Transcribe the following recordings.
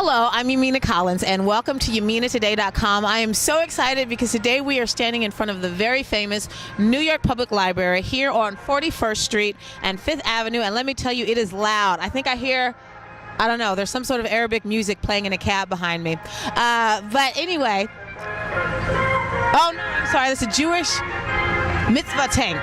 Hello, I'm Yamina Collins, and welcome to YaminaToday.com. I am so excited because today we are standing in front of the very famous New York Public Library here on 41st Street and 5th Avenue, and let me tell you, it is loud. I think I hear, I don't know, there's some sort of Arabic music playing in a cab behind me. But anyway, oh no, I'm sorry, that's a Jewish mitzvah tank.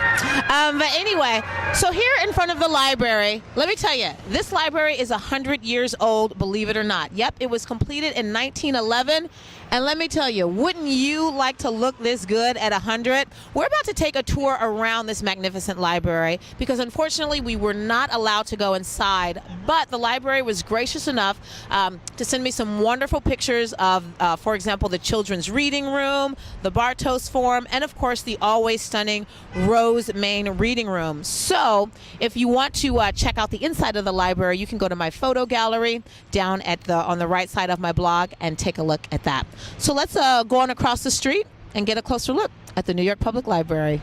But anyway, so here in front of the library, let me tell you, this library is 100 years old, believe it or not. Yep, it was completed in 1911. And let me tell you, wouldn't you like to look this good at 100? We're about to take a tour around this magnificent library because unfortunately we were not allowed to go inside, but the library was gracious enough to send me some wonderful pictures of, for example, the children's reading room, the Bartos Forum, and of course the always stunning Rose Main reading room. So if you want to check out the inside of the library, you can go to my photo gallery down at on the right side of my blog and take a look at that. So let's go on across the street and get a closer look at the New York Public Library.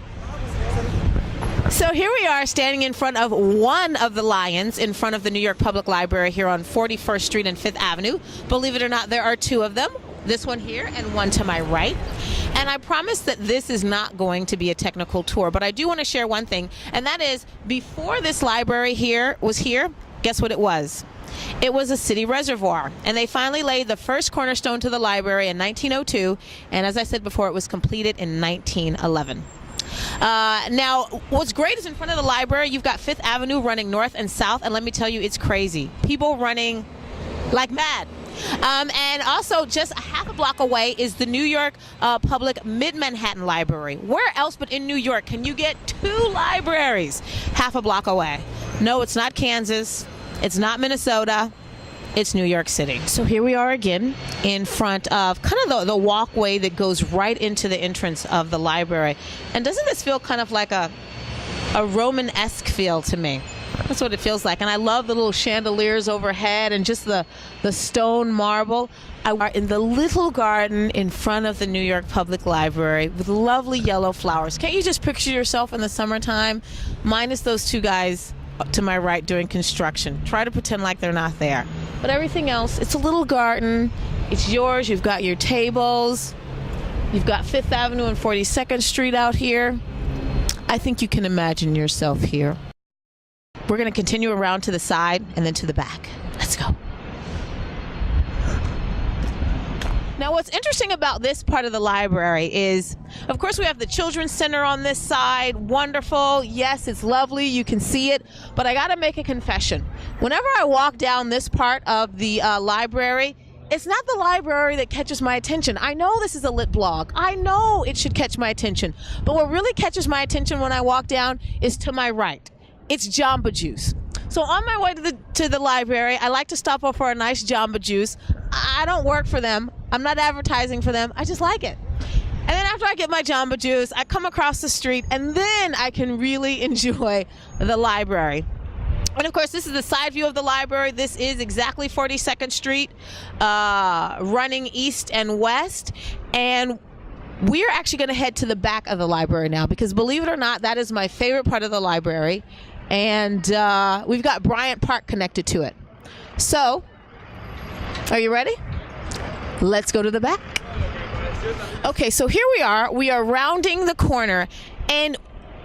So here we are standing in front of one of the lions in front of the New York Public Library here on 41st Street and 5th Avenue. Believe it or not, there are two of them. This one here and one to my right. And I promise that this is not going to be a technical tour, but I do want to share one thing, and that is before this library was here, guess what it was? It was a city reservoir, and they finally laid the first cornerstone to the library in 1902, and as I said before, it was completed in 1911. Now, what's great is in front of the library, you've got 5th Avenue running north and south, and let me tell you, it's crazy. People running like mad. And also just a half a block away is the New York Public Mid-Manhattan Library. Where else but in New York can you get two libraries half a block away? No, it's not Kansas. It's not Minnesota. It's New York City. So here we are again in front of kind of the walkway that goes right into the entrance of the library. And doesn't this feel kind of like a Roman-esque feel to me? That's what it feels like. And I love the little chandeliers overhead and just the stone marble. I are in the little garden in front of the New York Public Library with lovely yellow flowers. Can't you just picture yourself in the summertime, minus those two guys to my right doing construction? Try to pretend like they're not there. But everything else, it's a little garden. It's yours. You've got your tables. You've got 5th Avenue and 42nd Street out here. I think you can imagine yourself here. We're going to continue around to the side and then to the back. Let's go. Now, what's interesting about this part of the library is, of course, we have the Children's Center on this side. Wonderful. Yes, it's lovely. You can see it. But I got to make a confession. Whenever I walk down this part of the library, it's not the library that catches my attention. I know this is a lit blog. I know it should catch my attention. But what really catches my attention when I walk down is to my right. It's Jamba Juice. So on my way to the library, I like to stop off for a nice Jamba Juice. I don't work for them. I'm not advertising for them. I just like it. And then after I get my Jamba Juice, I come across the street, and then I can really enjoy the library. And of course, this is the side view of the library. This is exactly 42nd Street, running east and west. And we're actually going to head to the back of the library now because, believe it or not, that is my favorite part of the library. And we've got Bryant Park connected to it. So, are you ready? Let's go to the back. Okay, so here we are. We are rounding the corner. And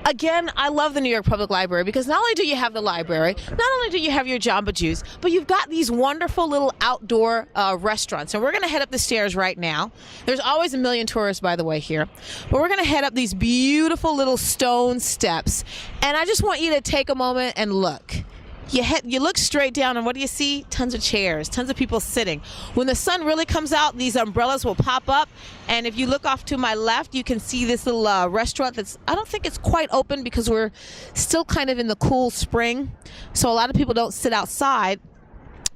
again, I love the New York Public Library because not only do you have the library, not only do you have your Jamba Juice, but you've got these wonderful little outdoor restaurants. And we're going to head up the stairs right now. There's always a million tourists, by the way, here. But we're going to head up these beautiful little stone steps. And I just want you to take a moment and look. You look straight down, and what do you see? Tons of chairs, tons of people sitting. When the sun really comes out, these umbrellas will pop up, and if you look off to my left, you can see this little restaurant that's, I don't think it's quite open because we're still kind of in the cool spring, so a lot of people don't sit outside.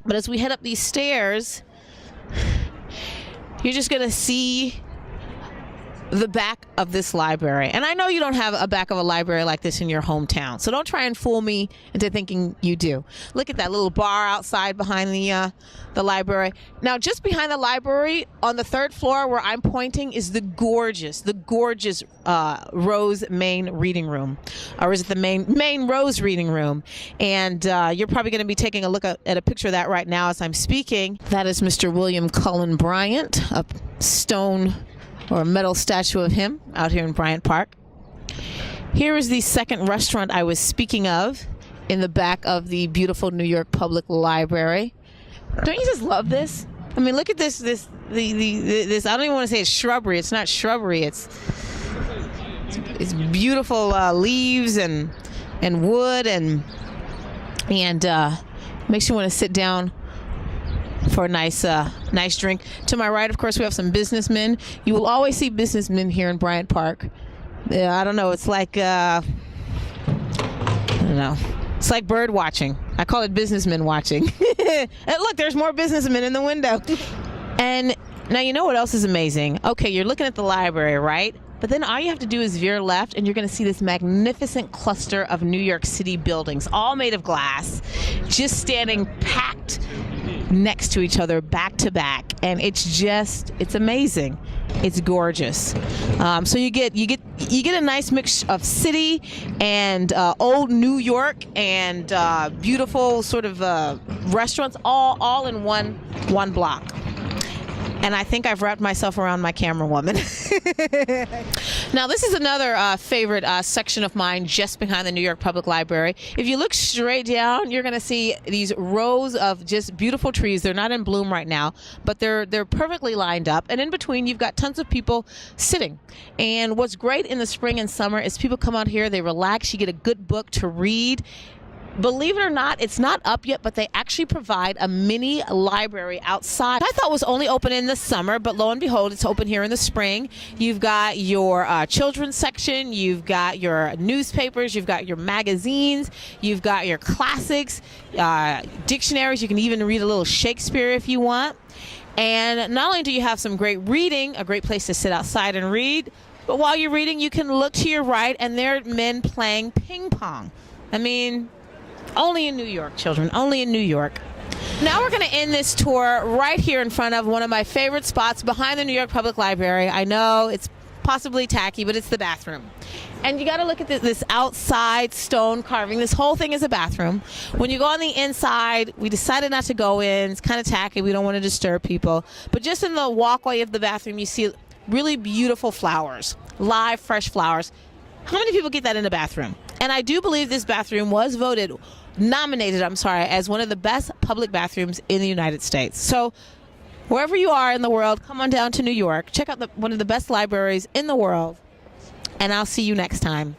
But as we head up these stairs, you're just going to see the back of this library. And I know you don't have a back of a library like this in your hometown, so don't try and fool me into thinking you do. Look at that little bar outside behind the library. Now, just behind the library on the third floor where I'm pointing is the gorgeous Rose Main Reading Room. Or is it the Main Rose Reading Room? And you're probably going to be taking a look at a picture of that right now as I'm speaking. That is Mr. William Cullen Bryant, a stone or a metal statue of him out here in Bryant Park. Here is the second restaurant I was speaking of in the back of the beautiful New York Public Library. Don't you just love this? I mean, look at this. This I don't even want to say it's shrubbery. It's not shrubbery. It's beautiful leaves and wood and makes you want to sit down for a nice drink. To my right, of course, we have some businessmen. You will always see businessmen here in Bryant Park. I don't know. It's like I don't know. It's like bird watching. I call it businessmen watching. And look, there's more businessmen in the window. And now you know what else is amazing? Okay, you're looking at the library, right? But then all you have to do is veer left and you're going to see this magnificent cluster of New York City buildings, all made of glass, just standing packed next to each other, back to back, and it's amazing. It's gorgeous. So you get a nice mix of city and old New York and beautiful sort of restaurants, all in one block. And I think I've wrapped myself around my camera woman. Now, this is another favorite section of mine just behind the New York Public Library. If you look straight down, you're going to see these rows of just beautiful trees. They're not in bloom right now, but they're perfectly lined up. And in between, you've got tons of people sitting. And what's great in the spring and summer is people come out here, they relax, you get a good book to read. Believe it or not, it's not up yet, but they actually provide a mini library outside. I thought it was only open in the summer, but lo and behold, it's open here in the spring. You've got your children's section, you've got your newspapers, you've got your magazines, you've got your classics, dictionaries. You can even read a little Shakespeare if you want. And not only do you have some great reading, a great place to sit outside and read, but while you're reading, you can look to your right, and there are men playing ping pong. I mean, only in New York, children, only in New York. Now we're going to end this tour right here in front of one of my favorite spots behind the New York Public Library. I know it's possibly tacky, but it's the bathroom. And you got to look at this outside stone carving. This whole thing is a bathroom. When you go on the inside, we decided not to go in. It's kind of tacky. We don't want to disturb people. But just in the walkway of the bathroom, you see really beautiful flowers, live, fresh flowers. How many people get that in a bathroom? And I do believe this bathroom was nominated, as one of the best public bathrooms in the United States. So wherever you are in the world, come on down to New York. Check out one of the best libraries in the world. And I'll see you next time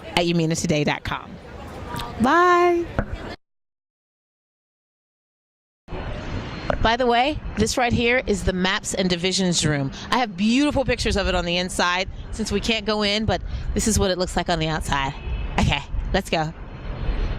at YaminaToday.com. Bye. By the way, this right here is the Maps and Divisions room. I have beautiful pictures of it on the inside since we can't go in, but this is what it looks like on the outside. Okay, let's go.